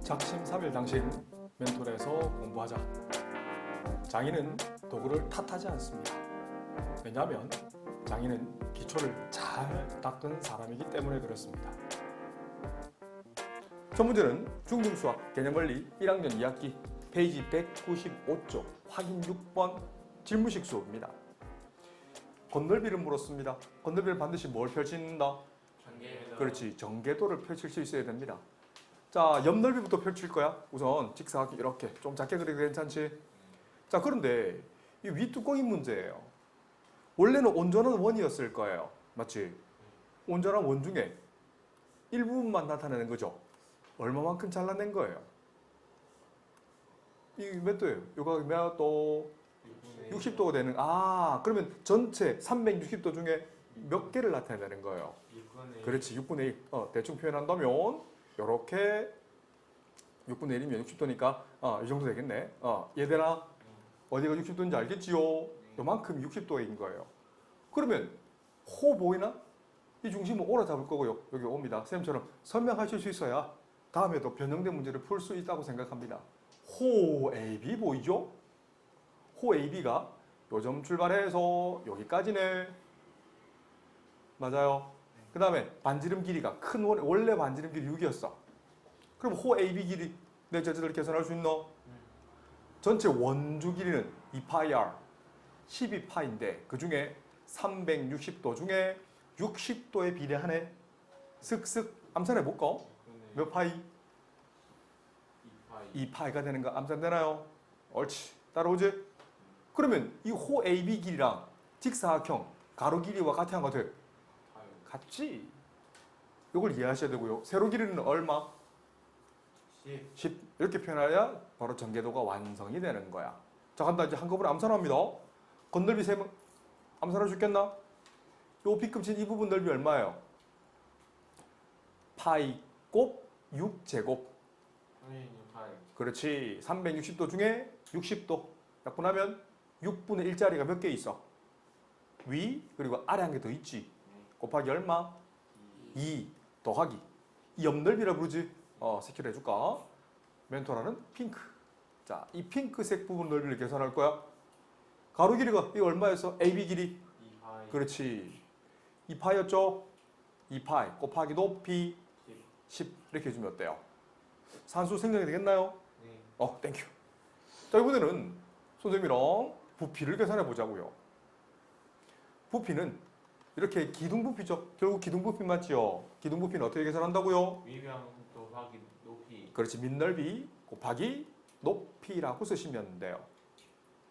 작심 3일 당신 멘토에서 공부하자. 장인은 도구를 탓하지 않습니다. 왜냐하면 장인은 기초를 잘 닦은 사람이기 때문에 그렇습니다. 첫 문제는 중등수학 개념원리 1학년 2학기 페이지 195쪽 확인 6번 질문식 수업입니다. 건널비를 물었습니다. 건널비를 반드시 뭘 펼친다? 전개도. 그렇지, 전개도를 펼칠 수 있어야 됩니다. 자, 옆넓이부터 펼칠 거야. 우선 직사각형 이렇게 좀 작게 그려도 괜찮지? 자, 그런데 이 윗뚜껑이 문제예요. 원래는 온전한 원이었을 거예요. 맞지? 온전한 원 중에 일부분만 나타내는 거죠. 얼마만큼 잘라낸 거예요? 이게 몇 도예요? 요가 몇 도? 60도가 되는, 그러면 전체 360도 중에 몇 개를 나타내는 거예요? 6분의 1. 그렇지, 6분의 1. 대충 표현한다면 요렇게 6분의 1이면 60도니까 이 정도 되겠네. 얘들아, 어디가 60도인지 알겠지요? 요만큼 60도인 거예요. 그러면 호 보이나? 이 중심은 오라 잡을 거고요. 여기 옵니다. 쌤처럼 설명하실 수 있어야 다음에도 변형된 문제를 풀 수 있다고 생각합니다. 호 AB 보이죠? 호 AB가 요점 출발해서 여기까지네. 맞아요. 그 다음에 반지름 길이가 큰 원래 반지름 길이 6이었어. 그럼 호 AB 길이 내 제자들 계산할 수 있나? 전체 원주 길이는 2파이 r 12파인데 그 중에 360도 중에 60도에 비례하네. 슥슥 암산해 볼까? 몇 파이? 2파이. 2파이가 되는 거 암산되나요? 옳지. 따라오지? 그러면 이 호 AB 길이랑 직사각형 가로 길이와 같은 거 돼? 같지. 이걸 이해하셔야 되고요. 세로 길이는 얼마? 10. 이렇게 표현해야 바로 전개도가 완성이 되는 거야. 자, 간다. 이제 한꺼번에 암산합니다. 건넓이 세면 암산할 수 있겠나? 요 B급진 이 부분 넓이 얼마예요? 파이 곱 6제곱. 선생님 6파이. 그렇지. 360도 중에 60도. 약분하면 6분의 1짜리가 몇 개 있어? 위 그리고 아래 한 개 더 있지. 곱하기 얼마? 2 더하기 이 옆넓이라 부르지. 색칠해 줄까? 멘토라는 핑크. 자, 이 핑크색 부분 넓이를 계산할 거야. 가로 길이가 이 얼마였어? AB 길이. 2파이. 그렇지. 2파이였죠? 2파이 곱하기 높이 10 이렇게 해주면 어때요? 산수 생성이 되겠나요? 네. 땡큐. 자, 이번에는 선생님이랑 부피를 계산해 보자고요. 부피는 이렇게 기둥부피죠. 결국 기둥부피 맞지요? 기둥부피는 어떻게 계산한다고요? 위변 곱하기 높이. 그렇지. 밑넓이 곱하기 높이라고 쓰시면 돼요.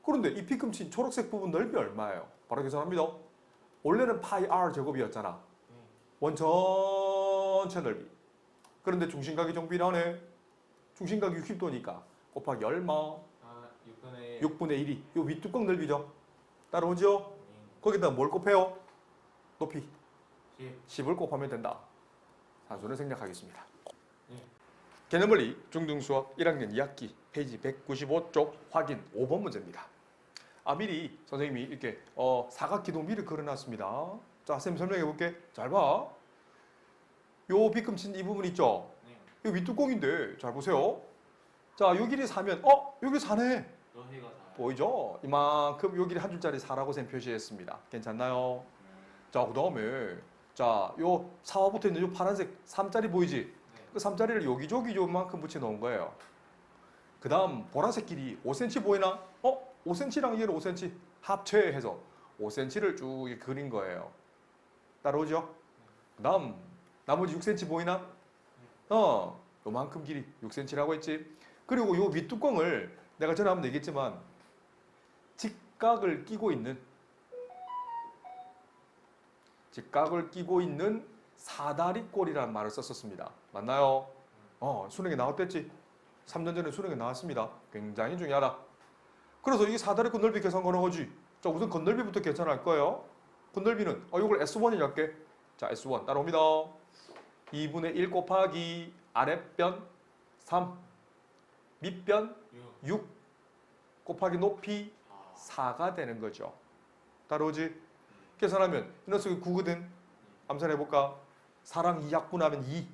그런데 이 B금친 초록색 부분 넓이 얼마예요? 바로 계산합니다. 원래는 파이 R 제곱이었잖아. 원 전체 넓이. 그런데 중심각이 정비라네. 중심각이 60도니까 곱하기 얼마? 6분의 1. 6분의 1이 이 윗뚜껑 넓이죠. 따라오죠? 거기다 뭘 곱해요? 높이 10. 10을 곱하면 된다. 산수를 생략하겠습니다. 네. 개념원리 중등수학 1학년 2학기 페이지 195쪽 확인 5번 문제입니다. 미리 선생님이 이렇게 사각기둥 미리 그려놨습니다. 자, 쌤 설명해 볼게. 잘 봐. 요 B금친 이 부분 있죠? 네. 이 윗뚜껑인데 잘 보세요. 자, 요 길이 4면 여기 4네. 너희가 4. 보이죠? 이만큼 요 길이 한 줄짜리 4라고 쌤 표시했습니다. 괜찮나요? 자, 그 다음에 자, 요 4와 붙어 있는 요 파란색 3짜리 보이지? 네. 그 3짜리를 여기저기 요만큼 붙여 놓은 거예요. 그 다음 보라색 길이 5cm 보이나? 5cm랑 얘를 5cm 합체해서 5cm를 쭉 이렇게 그린 거예요. 따라오죠? 그 다음 나머지 6cm 보이나? 요만큼 길이 6cm라고 했지. 그리고 요 밑뚜껑을 내가 전에 한번 얘기했지만 직각을 끼고 있는 사다리꼴이라는 말을 썼었습니다. 맞나요? 수능에 나왔댔지? 3년 전에 수능에 나왔습니다. 굉장히 중요하다. 그래서 이 사다리꼴 넓이 계산 가능하지. 자, 우선 건넓이부터 계산할 거예요. 건넓이는 이걸 S1이라고 할게. 자, S1 따라옵니다. 2분의 1 곱하기 아랫변 3 밑변 6 곱하기 높이 4가 되는 거죠. 따라오지? 계산하면 이 녀석이 9거든. 암산해볼까? 4랑 2 약분하면 2.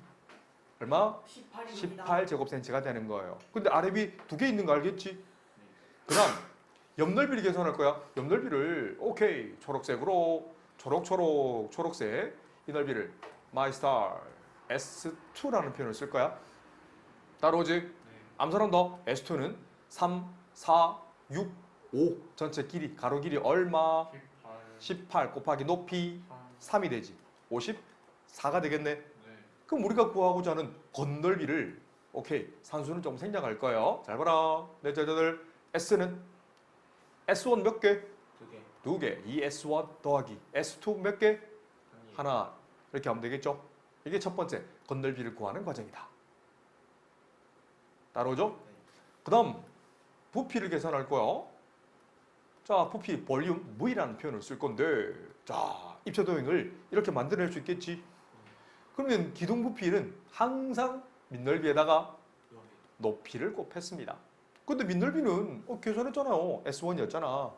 얼마? 18입니다. 18제곱센치가 되는 거예요. 근데 아래비 두 개 있는 거 알겠지? 그다음 옆넓이를 계산할 거야. 옆넓이를 오케이 초록색으로 초록색 이 넓이를 my star S2라는 표현을 쓸 거야. 따라오지? 네. 암산한 더 S2는 3, 4, 6, 5 전체 길이 가로 길이 얼마? 18 곱하기 높이 3이 되지. 54가 되겠네. 네. 그럼 우리가 구하고자 하는 건넓이를 오케이 산수는 좀 생략할 거예요. 잘 봐라. 내 제자들 S는 S1 몇 개? 두 개. 2개. 이 S1 더하기 S2 몇 개? 아니. 하나. 이렇게 하면 되겠죠? 이게 첫 번째 건넓이를 구하는 과정이다. 따라오죠? 네. 그 다음 부피를 계산할 거야. 자, 부피 볼륨 V라는 표현을 쓸 건데 자, 입체도형을 이렇게 만들어낼 수 있겠지? 그러면 기둥 부피는 항상 밑넓이에다가 여기. 높이를 곱했습니다. 근데 밑넓이는 계산했잖아요. S1이었잖아.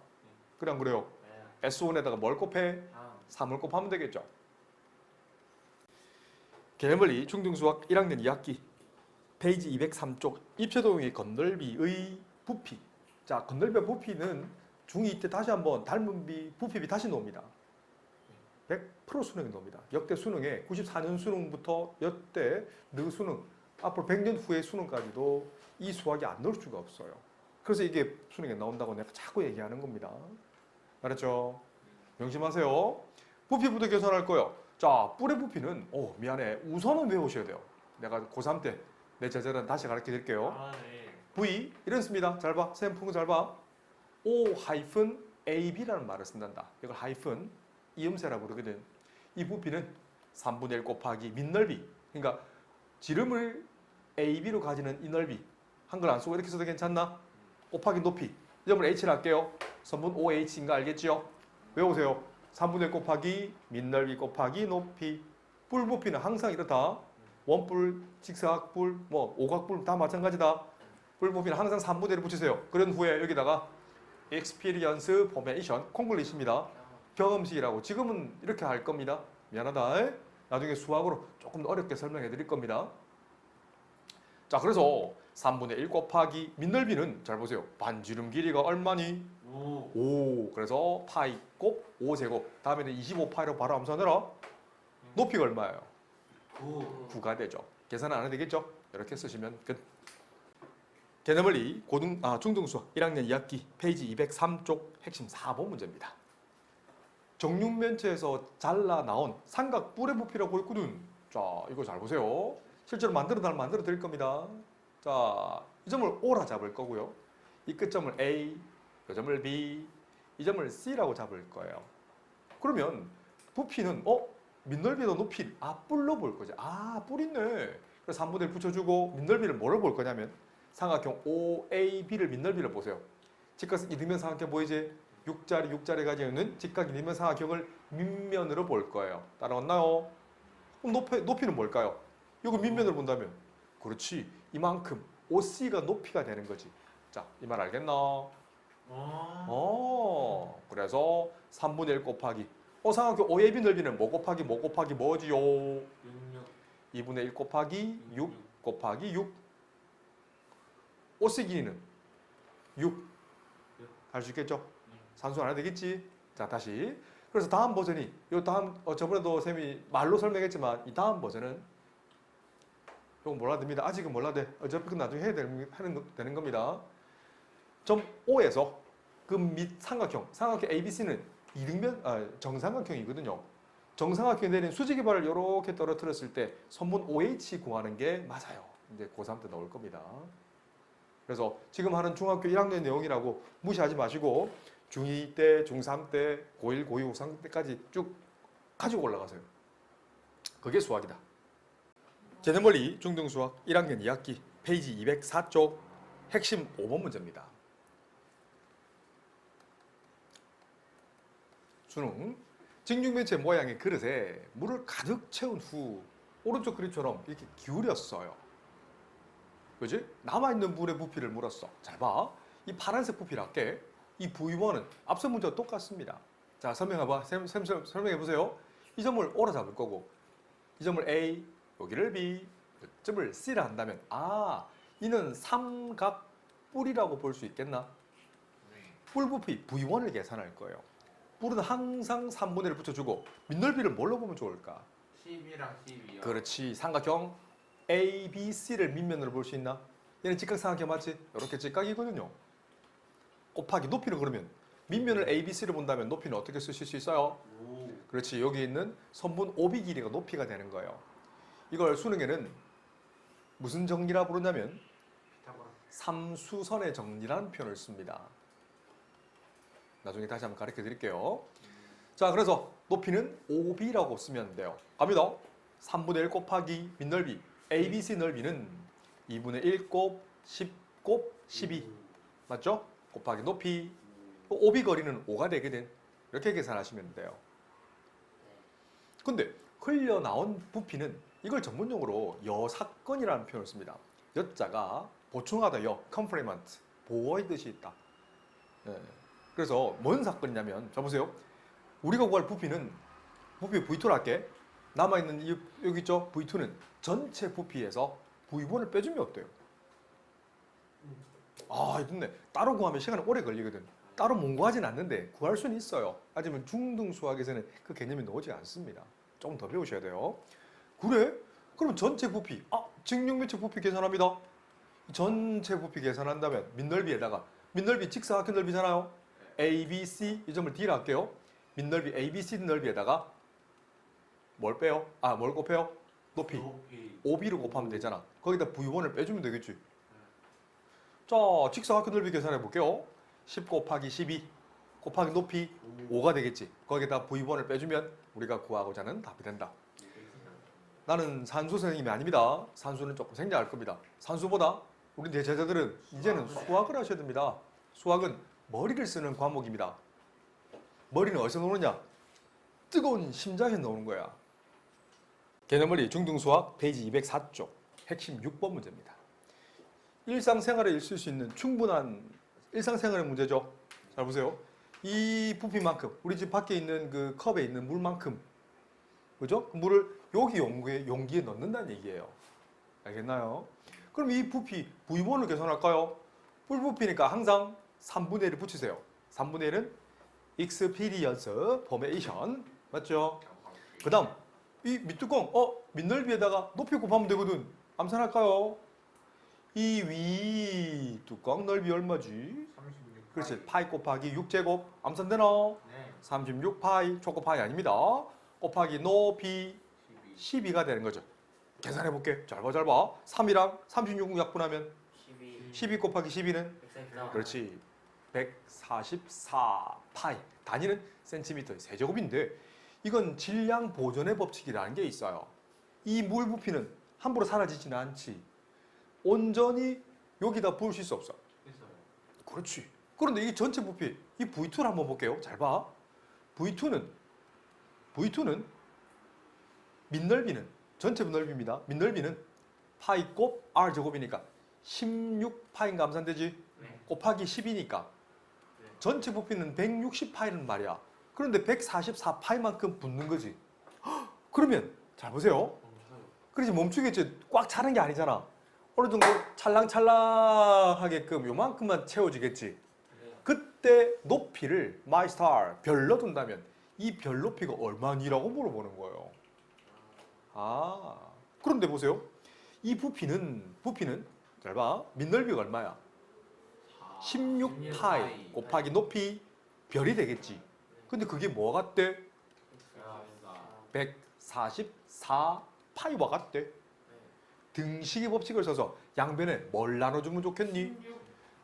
그래 안 그래요? 네. S1에다가 뭘 곱해? 다음. 3을 곱하면 되겠죠. 개념원리 중등수학 1학년 2학기 페이지 203쪽 입체도형의 건넓이의 부피. 자, 건넓이의 부피는 중2 때 다시 한번 닮은 부피비 다시 나옵니다. 100% 수능이 나옵니다. 역대 수능에 94년 수능부터 여태 느 수능 앞으로 100년 후의 수능까지도 이 수학이 안 나올 수가 없어요. 그래서 이게 수능에 나온다고 내가 자꾸 얘기하는 겁니다. 알았죠? 명심하세요. 부피부터 계산할 거예요. 자, 뿔의 부피는 미안해. 우선은 외우셔야 돼요. 내가 고3 때 내 제자들은 다시 가르쳐 드릴게요. 아, 네. V 이런 씁니다. 잘 봐. 쌤 푼 거 잘 봐. O-AB라는 말을 쓴단다. 이걸 하이픈 이음새라고 부르거든. 이 부피는 3분의 1 곱하기 밑넓이. 그러니까 지름을 AB로 가지는 이 넓이. 한글 안 쓰고 이렇게 써도 괜찮나? 곱하기 높이. 이 점을 H를 할게요. 선분 OH인 거 알겠지요? 외우세요. 3분의 1 곱하기 밑넓이 곱하기 높이. 뿔 부피는 항상 이렇다. 원뿔, 직사각뿔, 오각뿔 다 마찬가지다. 뿔 부피는 항상 3분의 1을 붙이세요. 그런 후에 여기다가 experience formation 콩글리시입니다. 경험식이라고 지금은 이렇게 할 겁니다. 미안하다. 나중에 수학으로 조금 더 어렵게 설명해 드릴 겁니다. 자, 그래서 3분의 1 곱하기 밑넓이는 잘 보세요. 반지름 길이가 얼마니? 5. 그래서 파이 곱 5제곱. 다음에는 25파이로 바로 암산해라. 높이가 얼마예요? 9가 되죠. 계산 안 해도 되겠죠? 이렇게 쓰시면 끝. 개념원리 중등수학 1학년 2학기 페이지 203쪽 핵심 4번 문제입니다. 정육면체에서 잘라 나온 삼각 뿔의 부피라고 했거든. 자, 이거 잘 보세요. 실제로 만들어 드릴 겁니다. 자, 이 점을 O라 잡을 거고요. 이 끝점을 A, 이 점을 B, 이 점을 C라고 잡을 거예요. 그러면 부피는 밑넓이도 높이 뿔로 볼 거지. 뿔 있네. 그래서 3분의 1 붙여주고 밑넓이를 뭐로 볼 거냐면 삼각형 OAB를 밑넓이를 보세요. 직각 이등변 삼각형 보이지? 6자리 가지고 있는 직각 이등변 삼각형을 밑면으로 볼 거예요. 따라왔나요? 그럼 높이는 뭘까요? 이거 밑면으로 본다면 그렇지. 이만큼 OC가 높이가 되는 거지. 자, 이 말 알겠나? 그래서 3분의 1 곱하기 삼각형 OAB 넓이는 뭐 곱하기 뭐지요? 2분의 1 곱하기 6 곱하기 6. OC 길이는 6. 할 수 있겠죠? 산수 안 해도 되겠지? 자, 다시. 그래서 다음 버전이 저번에도 쌤이 말로 설명했지만 이 다음 버전은 이거 몰라도 됩니다. 아직은 몰라도 돼. 어차피 나중에 해야 되는 겁니다. 점 O에서 그 밑 삼각형 ABC는 정삼각형이거든요. 정삼각형에 내린 수직이발을 이렇게 떨어뜨렸을 때 선분 OH 구하는 게 맞아요. 이제 고3 때 나올 겁니다. 그래서 지금 하는 중학교 1학년 내용이라고 무시하지 마시고 중2 때, 중3 때, 고1, 고2, 고3 때까지 쭉 가지고 올라가세요. 그게 수학이다. 개념원리 중등수학 1학년 2학기 페이지 204쪽 핵심 5번 문제입니다. 수능 직육면체 모양의 그릇에 물을 가득 채운 후 오른쪽 그림처럼 이렇게 기울였어요. 그지? 남아있는 물의 부피를 물었어. 잘 봐. 이 파란색 부피를 할게. 이 V1은 앞서 문제와 똑같습니다. 자, 설명해봐. 설명해보세요. 이 점을 O라 잡을 거고 이 점을 A, 여기를 B, 점을 C라 한다면 이는 삼각뿔이라고 볼 수 있겠나? 뿔 부피 V1을 계산할 거예요. 뿔은 항상 3분의 1을 붙여주고 밑넓이를 뭘로 보면 좋을까? 10이랑 12요. 그렇지. 삼각형 ABC를 밑면으로 볼 수 있나? 얘는 직각삼각형 맞지? 이렇게 직각이거든요. 곱하기 높이는 그러면 밑면을 ABC를 본다면 높이는 어떻게 쓰실 수 있어요? 오. 그렇지. 여기 있는 선분 OB 길이가 높이가 되는 거예요. 이걸 수능에는 무슨 정리라 부르냐면 피타고라. 삼수선의 정리라는 표현을 씁니다. 나중에 다시 한번 가르쳐 드릴게요. 자, 그래서 높이는 OB라고 쓰면 돼요. 갑니다. 3분의 1 곱하기 밑넓이 ABC 넓이는 2분의 1 곱 10 곱 12 맞죠? 곱하기 높이 OB 거리는 5가 되거든. 이렇게 계산하시면 돼요. 근데 흘려나온 부피는 이걸 전문용어로 여사건이라는 표현을 씁니다. 여자가 보충하다 complement, 보호의 뜻이 있다. 예. 그래서 뭔 사건이냐면 자 보세요. 우리가 구할 부피는 부피 V2로 할게. 남아있는 여기 있죠? V2는 전체 부피에서 V1을 빼주면 어때요? 좋네. 따로 구하면 시간이 오래 걸리거든. 따로 mon고하진 않는데 구할 수는 있어요. 하지만 중등 수학에서는 그 개념이 나오지 않습니다. 조금 더 배우셔야 돼요. 그래? 그럼 전체 부피, 직육면체 부피 계산합니다. 전체 부피 계산한다면 밑넓이에다가 밑넓이 직사각형 넓이잖아요. ABC 이 점을 D라 할게요. 밑넓이 ABC 넓이에다가 뭘 빼요? 뭘 곱해요? 높이. 높이. OB를 곱하면 되잖아. 거기다 V1을 빼주면 되겠지. 자, 직사각형 넓이 계산해 볼게요. 10 곱하기 12 곱하기 높이 5가 되겠지. 거기다 V1을 빼주면 우리가 구하고자 하는 답이 된다. 나는 산수 선생님이 아닙니다. 산수는 조금 생략할 겁니다. 산수보다 우리 내 제자들은 이제는 수학을 하셔야 됩니다. 수학은 머리를 쓰는 과목입니다. 머리는 어디서 노느냐? 뜨거운 심장에 노는 거야. 개념원리 중등수학 페이지 204쪽 핵심 6번 문제입니다. 일상생활에 있을 수 있는 충분한 일상생활의 문제죠. 잘 보세요. 이 부피만큼 우리 집 밖에 있는 그 컵에 있는 물만큼 그죠? 그 물을 여기 용기에 넣는다는 얘기예요. 알겠나요? 그럼 이 부피 V1을 계산할까요? 뿔 부피니까 항상 3분의 1을 붙이세요. 3분의 1은 experience, formation 맞죠? 그 다음 이 밑뚜껑 밑넓이에다가 높이 곱하면 되거든. 암산할까요? 이 위 뚜껑 넓이 얼마지? 36. 그렇지. 파이 곱하기 6제곱 암산되나? 네. 36파이 초코파이 아닙니다. 곱하기 높이 12. 12가 되는 거죠. 계산해 볼게. 잘 봐, 잘 봐. 3이랑 36 약분하면 12 곱하기 12는 그렇지. 144 파이. 단위는 센티미터 세제곱인데 이건 질량 보존의 법칙이라는 게 있어요. 이 물 부피는 함부로 사라지지는 않지. 온전히 여기다 부을 수 있어 없어? 있어요. 그렇지. 그런데 이 전체 부피, 이 V2를 한번 볼게요. 잘 봐. V2는 밑넓이는 전체 넓이입니다. 밑넓이는 파이 곱 R 제곱이니까 16파인가 암산되지? 네. 곱하기 10이니까 전체 부피는 160파이는 말이야. 그런데 144파이만큼 붙는 거지. 그러면 잘 보세요. 멈춰요. 그렇지 멈추겠지. 꽉 차는 게 아니잖아. 어느 정도 찰랑찰랑하게끔 요만큼만 채워지겠지. 네. 그때 높이를 my star 별로 둔다면 이 별 높이가 얼마니라고 물어보는 거예요. 그런데 보세요. 이 부피는 잘 봐. 밑넓이가 얼마야? 16파이 곱하기 높이 별이 되겠지. 근데 그게 뭐 같대? 144파이와 같대. 등식의 법칙을 써서 양변에 뭘 나눠주면 좋겠니?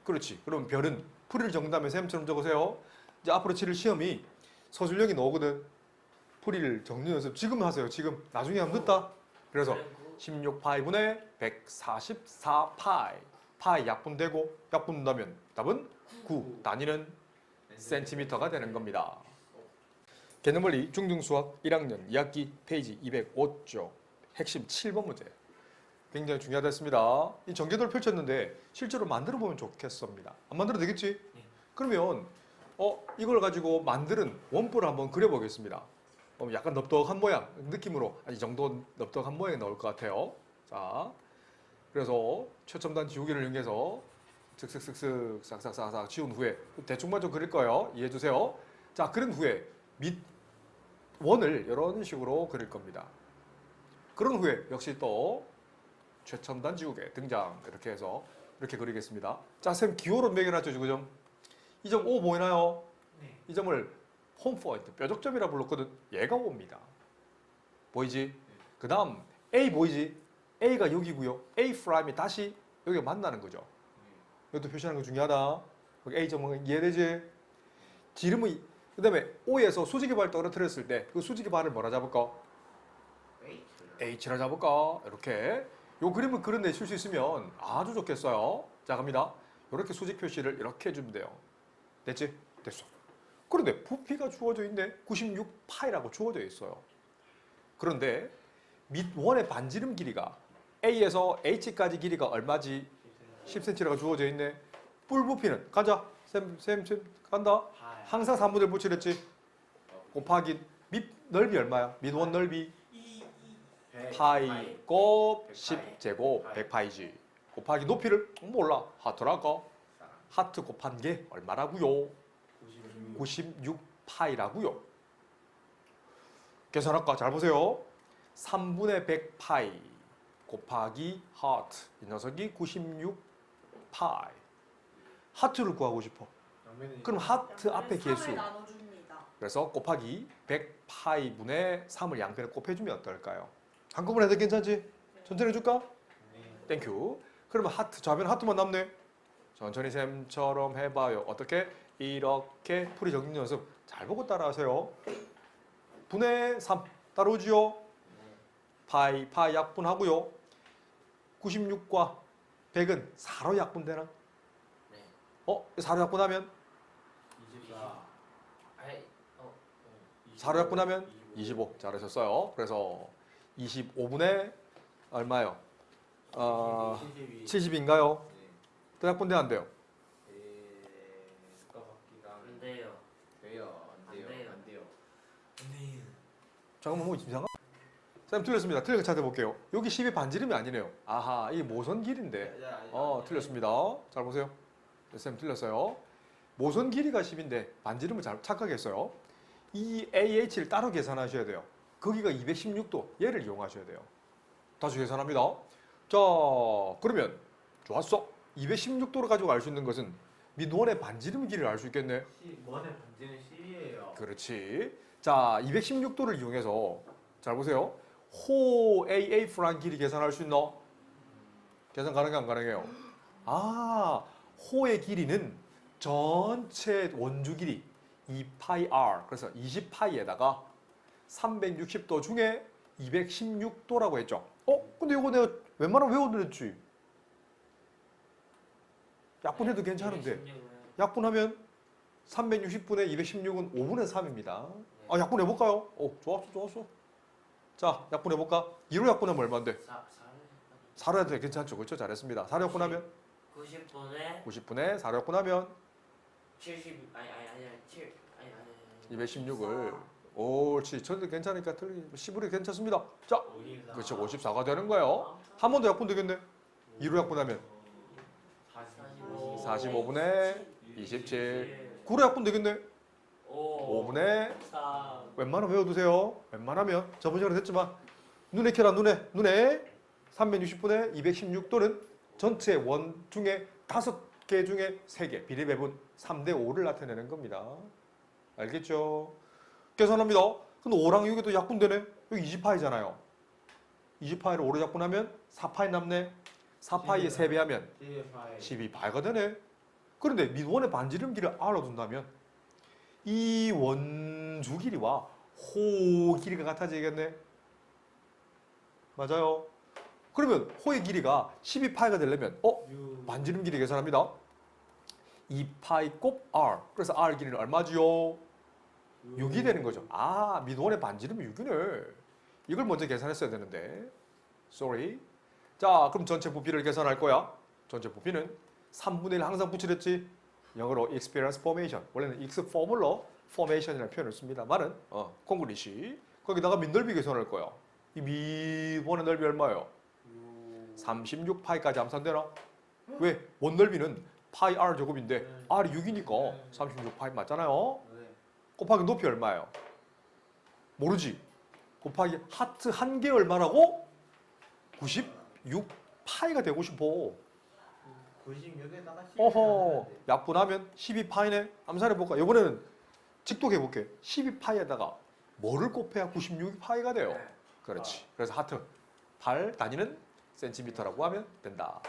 그렇지. 그럼 별은 풀이를 적는다면 쌤처럼 적으세요. 이제 앞으로 치를 시험이 서술형이 나오거든. 풀이를 적는 연습 지금 하세요. 지금 나중에 하면 늦다. 그래서 16파이분의 144파이. 파이 약분되고 약분된다면 답은 9. 단위는 센티미터가 되는 겁니다. 개념원리 중등수학 1학년 2학기 페이지 205쪽 핵심 7번 문제. 굉장히 중요하겠습니다. 이 전개도를 펼쳤는데 실제로 만들어 보면 좋겠습니다. 안 만들어도 되겠지? 그러면 이걸 가지고 만드는 원뿔을 한번 그려보겠습니다. 약간 넙덕한 모양 느낌으로 이 정도 넙덕한 모양이 나올 것 같아요. 자, 그래서 최첨단 지우개를 이용해서 슥슥슥슥 싹싹싹싹 지운 후에 대충만 좀 그릴 거예요. 이해해 주세요. 자, 그린 후에 밑 원을 이런 식으로 그릴 겁니다. 그런 후에 역시 또 최첨단 지우개 등장 이렇게 해서 이렇게 그리겠습니다. 자, 쌤 기호로 매겨놨죠, 지금. 이 점 O 보이나요? 네. 이 점을 홈 포인트, 뾰족점이라 불렀거든. 얘가 O입니다. 보이지? 그 다음 A 보이지? A가 여기고요. A 프라임이 다시 여기 만나는 거죠. 이것도 표시하는 거 중요하다. 거기 A 점은 이해되지? 지름의 그 다음에 O에서 수직의 발을 떨어뜨렸을 때 그 수직의 발을 뭐라 잡을까? H라 잡을까? 이렇게 요 그림을 그려내실 수 있으면 아주 좋겠어요. 자, 갑니다. 이렇게 수직 표시를 이렇게 해주면 돼요. 됐지? 됐어. 그런데 부피가 주어져 있네. 96파이라고 주어져 있어요. 그런데 밑원의 반지름 길이가 A에서 H까지 길이가 얼마지? 10cm라고 주어져 있네. 뿔 부피는 가자. 쌤 간다. 항상 3분의 1 붙이랬지. 곱하기 밑 넓이 얼마야? 밑원 넓이 파이 곱 10제곱 100파이지. 곱하기 높이를 몰라. 하트라고. 하트 곱한 게 얼마라고요? 96파이라고요. 계산할까? 잘 보세요. 3분의 100파이 곱하기 하트. 이 녀석이 96파이. 하트를 구하고 싶어. 그럼 하트 앞에 개수. 나눠줍니다. 그래서 곱하기 100파이 분의 3을 양변에 곱해주면 어떨까요? 한꺼번에 해도 괜찮지? 천천히 해줄까? 땡큐. 그러면 하트, 좌변 하트만 남네. 천천히 쌤처럼 해봐요. 어떻게? 이렇게 풀이 정리 연습 잘 보고 따라하세요. 분의 3 따라오지요? 파이 약분하고요. 96과 100은 4로 약분되나? 네. 4로 약분하면? 4로 약분하면? 25. 잘하셨어요. 그래서 25분의 얼마요? 70인가요? 또 약분돼 안 돼요? 안 돼요. 안 돼요. 잠깐만 뭐 이상한? 쌤 틀렸습니다. 틀린 거 찾아볼게요. 여기 10이 반지름이 아니네요. 아하, 이게 모선 길인데. 틀렸습니다. 잘 보세요. 쌤 틀렸어요. 모선 길이가 10인데 반지름을 잘 착각했어요. 이 AH를 따로 계산하셔야 돼요. 거기가 216도 얘를 이용하셔야 돼요. 다시 계산합니다. 자, 그러면 좋았어. 216도를 가지고 알 수 있는 것은 밑원의 반지름 길이를 알 수 있겠네. 원의 반지는 10이에요. 그렇지. 자, 216도를 이용해서 잘 보세요. 호 AA프란 길이 계산할 수 있나? 계산 가능해 안 가능해요? 아, 호의 길이는 전체 원주 길이 2파이 그래서 20파이에다가 360도 중에 216도라고 했죠. 근데 이거 내가 웬만하면 외워드렸지. 약분해도 괜찮은데. 약분하면 360분의 216은 5분의 3입니다. 약분해볼까요? 좋았어. 자, 약분해볼까? 2로 약분하면 얼마인데? 4로 해도 괜찮죠? 그렇죠? 잘했습니다. 4로 약분하면? 90분의 4로 약분하면? 70 7 216을 옳지. 저도 괜찮으니까 10으로 괜찮습니다. 자, 그렇죠. 54가 되는 거예요. 한 번 더 약분 되겠네. 2로 약분하면? 45분의 27. 9로 약분 되겠네. 5분의 4 웬만하면 외워두세요. 웬만하면 저번 시간에 했지만 눈에 켜라. 눈에 360분의 216도는 전체 원 중에 5개 중에 3개 비례배분 3대 5를 나타내는 겁니다. 알겠죠? 계산합니다. 근데 5랑 6에도 약분되네. 여기 20파이잖아요. 20파이를 5로 약분하면 4파이 남네. 4파이에 3배하면 12파이가 되네. 그런데 밑원의 반지름 길이를 알아둔다면 이 원주 길이와 호 길이가 같아지겠네. 맞아요. 그러면 호의 길이가 12파이가 되려면 반지름 길이 계산합니다. 2파이 곱 R. 그래서 R 길이는 얼마지요? 6이 되는 거죠. 밑원의 반지름이 6이네. 이걸 먼저 계산했어야 되는데. Sorry. 자, 그럼 전체 부피를 계산할 거야. 전체 부피는 3분의 1 항상 붙이랬지. 영어로 experience formation. 원래는 X 포뮬러 formation이라는 표현을 씁니다. 말은 콩그리시. 거기다가 밑 넓이 계산할 거야. 이 밑원의 넓이 얼마예요? 36파이까지 함산되나? 왜? 원넓이는 파이 r 제곱인데 r이 6이니까 36파이 맞잖아요. 네. 곱하기 높이 얼마예요? 모르지? 곱하기 하트 한 개 얼마라고? 96파이가 되고 싶어. 96에다가 10. 어허, 약분하면 12파이네. 암산해볼까? 이번에는 직독해볼게. 12파이에다가 뭐를 곱해야 96파이가 돼요? 그렇지. 그래서 하트 8 단위는 센티미터라고 하면 된다.